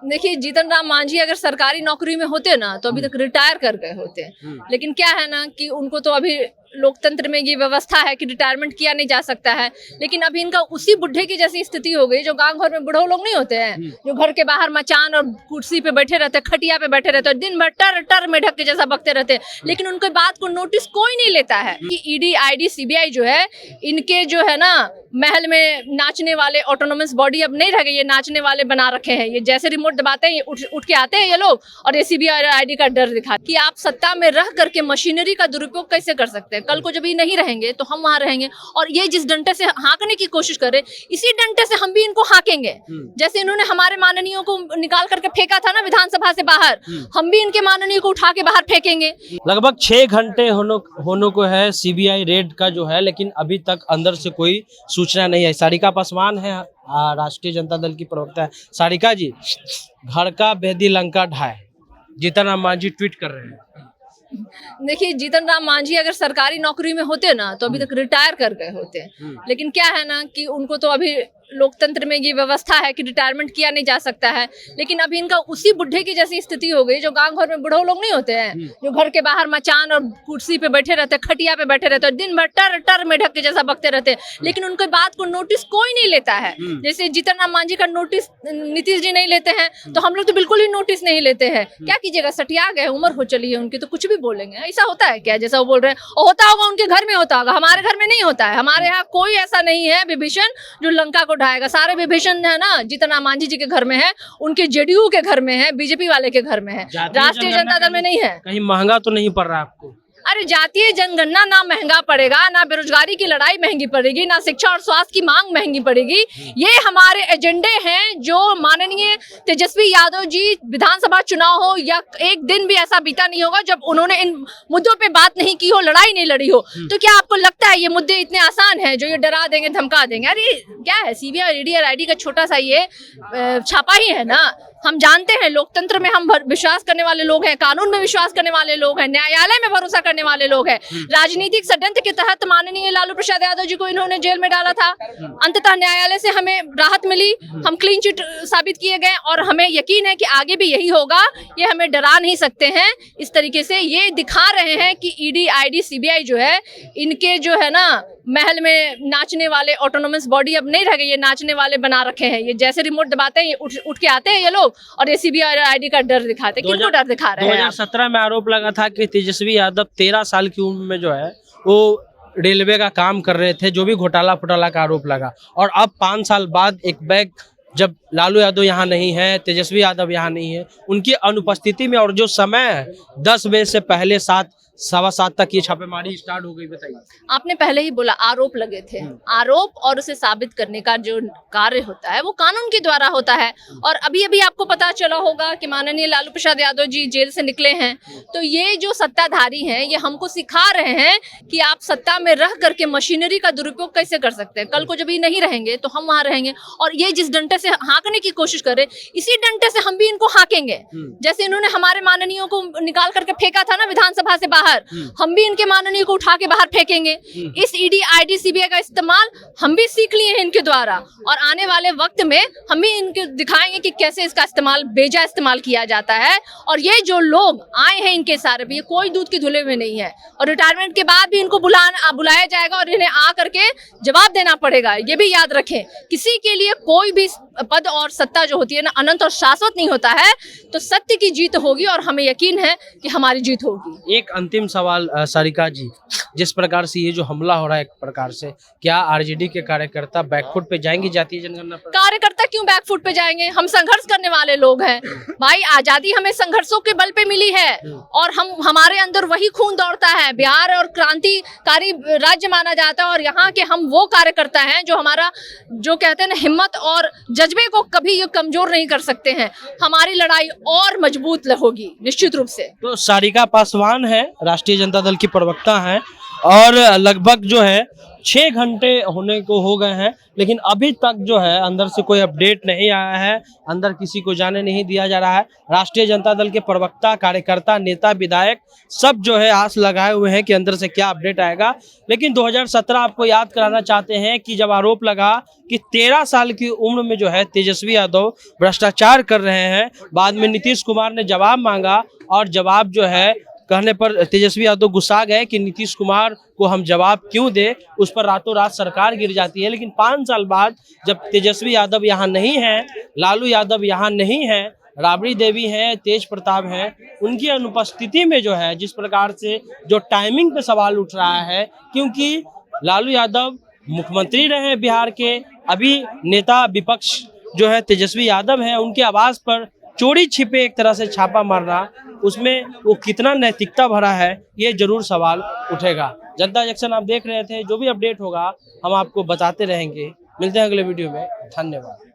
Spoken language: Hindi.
देखिए, जीतन राम मांझी अगर सरकारी नौकरी में होते ना तो अभी तक रिटायर कर गए होते। लेकिन क्या है ना कि उनको तो अभी लोकतंत्र में ये व्यवस्था है कि रिटायरमेंट किया नहीं जा सकता है। लेकिन अभी इनका उसी बुढ़े की जैसी स्थिति हो गई जो गांव घर में बूढ़े लोग नहीं होते हैं, जो घर के बाहर मचान और कुर्सी पे बैठे रहते हैं, खटिया पे बैठे रहते हैं, दिन भर टर टर मेढक के जैसा बकते रहते हैं, लेकिन उनके बात को नोटिस कोई नहीं लेता है। कि ईडी, आईडी, सीबीआई जो है, इनके जो है ना महल में नाचने वाले ऑटोनोमस बॉडी अब नहीं रह गई, ये नाचने वाले बना रखे हैं। ये जैसे रिमोट दबाते हैं ये उठ के आते हैं ये लोग, और ये सीबीआई और आईडी का डर दिखा कि आप सत्ता में रह करके मशीनरी का दुरुपयोग कैसे कर सकते हैं। कल को जब ये नहीं रहेंगे तो हम वहां रहेंगे, और ये जिस डंडे से हाँकने की कोशिश कर रहे, इसी डंडे से हम भी इनको हाँकेंगे। जैसे इन्होंने हमारे माननीयों को निकाल करके फेंका था ना विधानसभा से बाहर, हम भी इनके माननीय को उठा के बाहर फेंकेंगे। लगभग 6 घंटे होने को है सीबीआई रेड का जो है, लेकिन अभी तक अंदर से कोई सूचना नहीं है। सारिका पासवान है, राष्ट्रीय जनता दल की प्रवक्ता है। सारिका जी, घर का बेदी लंका ढाए, जीतन राम मांझी ट्वीट कर रहे हैं। देखिए, जीतन राम मांझी अगर सरकारी नौकरी में होते ना तो अभी तक रिटायर कर गए होते। लेकिन क्या है ना कि उनको तो अभी लोकतंत्र में ये व्यवस्था है कि रिटायरमेंट किया नहीं जा सकता है। लेकिन अभी इनका उसी बुढ़े की जैसी स्थिति हो गई जो गांव घर में बूढ़े लोग नहीं होते हैं, जो घर के बाहर मचान और कुर्सी पे बैठे रहते हैं, खटिया पे बैठे रहते हैं, दिन भर टर टर मेढक के जैसा बकते रहते हैं, लेकिन उनके बात को नोटिस कोई नहीं लेता है। जैसे जीतन राम मांझी का नोटिस नीतीश जी नहीं लेते हैं, तो हम लोग तो बिल्कुल ही नोटिस नहीं लेते हैं। क्या कीजिएगा, सटिया गए, उम्र हो चली है उनकी, तो कुछ भी बोलेंगे। ऐसा होता है क्या जैसा वो बोल रहे हैं? और होता होगा उनके घर में होता होगा, हमारे घर में नहीं होता है। हमारे यहाँ कोई ऐसा नहीं है विभीषण जो लंका को ढाएगा। सारे विभीषण है ना जीतन राम मांझी जी के घर में है, उनके जेडीयू के घर में है, बीजेपी वाले के घर में है, राष्ट्रीय जनता दल में नहीं है। कहीं महंगा तो नहीं पड़ रहा आपको? अरे, जातीय जनगणना ना महंगा पड़ेगा, ना बेरोजगारी की लड़ाई महंगी पड़ेगी, ना शिक्षा और स्वास्थ्य की मांग महंगी पड़ेगी। ये हमारे एजेंडे हैं जो माननीय तेजस्वी यादव जी विधानसभा चुनाव हो या एक दिन भी ऐसा बीता नहीं होगा जब उन्होंने इन मुद्दों पे बात नहीं की हो, लड़ाई नहीं लड़ी हो। तो क्या आपको लगता है ये मुद्दे इतने आसान हैं जो ये डरा देंगे, धमका देंगे? अरे क्या है, सीबीआई, ईडी और आईडी का छोटा सा ये छापा ही है ना। हम जानते हैं लोकतंत्र में हम विश्वास करने वाले लोग हैं, कानून में विश्वास करने वाले लोग हैं, न्यायालय में भरोसा करने वाले लोग हैं। राजनीतिक षड्यंत्र के तहत माननीय लालू प्रसाद यादव जी को इन्होंने जेल में डाला था। अंततः न्यायालय से हमें राहत मिली, हम क्लीन चिट साबित किए गए, और हमें यकीन है कि आगे भी यही होगा। ये हमें डरा नहीं सकते हैं। इस तरीके से ये दिखा रहे हैं कि ईडी, आईडी, सीबीआई जो है, इनके जो है ना महल में नाचने वाले ऑटोनोमस बॉडी अब नहीं रह गई, ये नाचने वाले बना रखे हैं। ये जैसे रिमोट दबाते हैं ये उठ के आते हैं ये लोग, और ये सीबीआई और आईडी का डर दिखाते हैं। किनको डर दिखा रहे हैं? 2017 में आरोप लगा था कि तेजस्वी यादव 13 साल की उम्र में जो है वो रेलवे का काम कर रहे थे, जो भी घोटाला फुटाला का आरोप लगा। और अब 5 साल बाद एक बैग, जब लालू यादव यहाँ नहीं है, तेजस्वी यादव यहाँ नहीं है, उनकी अनुपस्थिति में और जो समय है 10 बजे से पहले 7-7:15 तक ये छापेमारी स्टार्ट हो गई। बताइए। आपने पहले ही बोला आरोप लगे थे। आरोप और उसे साबित करने का जो कार्य होता है वो कानून के द्वारा होता है। और अभी अभी आपको पता चला होगा कि माननीय लालू प्रसाद यादव जी जेल से निकले हैं। तो ये जो सत्ताधारी हैं ये हमको सिखा रहे हैं कि आप सत्ता में रह करके मशीनरी का दुरुपयोग कैसे कर सकते हैं। कल को जब ये नहीं रहेंगे तो हम वहां रहेंगे, और ये जिस डंडे से हाँकने की कोशिश कर रहे, इसी डंडे से हम भी इनको हाँकेंगे। जैसे इन्होंने हमारे माननीयों को निकाल करके फेंका था ना विधानसभा से बाहर, हम भी इनके माननीय को उठा के बाहर फेंकेंगे। इस ईडी, आईडी, सीबीआई का इस्तेमाल हम भी सीख लिए हैं इनके द्वारा, और आने वाले वक्त में हम भी इनको दिखाएंगे कि कैसे इसका इस्तेमाल, बेजा इस्तेमाल किया जाता है। और ये जो लोग आए हैं इनके सारे पे, ये कोई दूध के धुले हुए नहीं है, और रिटायरमेंट के बाद भी इनको बुलाया जाएगा और इन्हें आ करके जवाब देना पड़ेगा। ये भी याद रखें, किसी के लिए कोई भी पद और सत्ता जो होती है ना अनंत और शाश्वत नहीं होता है। तो सत्य की जीत होगी, और हमें यकीन है कि हमारी जीत होगी। एक अंतिम सवाल सारिका जी, जिस प्रकार से ये जो हमला हो रहा है एक प्रकार से, क्या आरजेडी के कार्यकर्ता बैकफुट पे जाएंगे जातीय जनगणना पर? कार्यकर्ता क्यों बैकफुट पे जाएंगे? हम संघर्ष करने वाले लोग हैं भाई। आजादी हमें संघर्षों के बल पे मिली है, और हमारे अंदर वही खून दौड़ता है। बिहार और क्रांतिकारी राज्य माना जाता है, और यहाँ के हम वो कार्यकर्ता हैं जो हमारा, जो कहते हैं ना, हिम्मत और जज्बे को कभी ये कमजोर नहीं कर सकते हैं। हमारी लड़ाई और मजबूत होगी निश्चित रूप से। तो सारिका पासवान है, राष्ट्रीय जनता दल की प्रवक्ता है, और लगभग जो है 6 घंटे होने को हो गए हैं, लेकिन अभी तक जो है अंदर से कोई अपडेट नहीं आया है, अंदर किसी को जाने नहीं दिया जा रहा है। राष्ट्रीय जनता दल के प्रवक्ता, कार्यकर्ता, नेता, विधायक सब जो है आस लगाए हुए हैं कि अंदर से क्या अपडेट आएगा। लेकिन 2017 आपको याद कराना चाहते हैं कि जब आरोप लगा कि 13 साल की उम्र में जो है तेजस्वी यादव भ्रष्टाचार कर रहे हैं, बाद में नीतीश कुमार ने जवाब मांगा और जवाब जो है कहने पर तेजस्वी यादव गुस्सा गए कि नीतीश कुमार को हम जवाब क्यों दे, उस पर रातों रात सरकार गिर जाती है। लेकिन 5 साल बाद जब तेजस्वी यादव यहाँ नहीं हैं, लालू यादव यहाँ नहीं हैं, राबड़ी देवी हैं, तेज प्रताप हैं, उनकी अनुपस्थिति में जो है जिस प्रकार से जो टाइमिंग पे सवाल उठ रहा है, क्योंकि लालू यादव मुख्यमंत्री रहे हैं बिहार के, अभी नेता विपक्ष जो है तेजस्वी यादव हैं, उनके आवास पर चोरी छिपे एक तरह से छापा मारना, उसमें वो कितना नैतिकता भरा है, ये जरूर सवाल उठेगा। जनता जंक्शन आप देख रहे थे, जो भी अपडेट होगा हम आपको बताते रहेंगे। मिलते हैं अगले वीडियो में, धन्यवाद।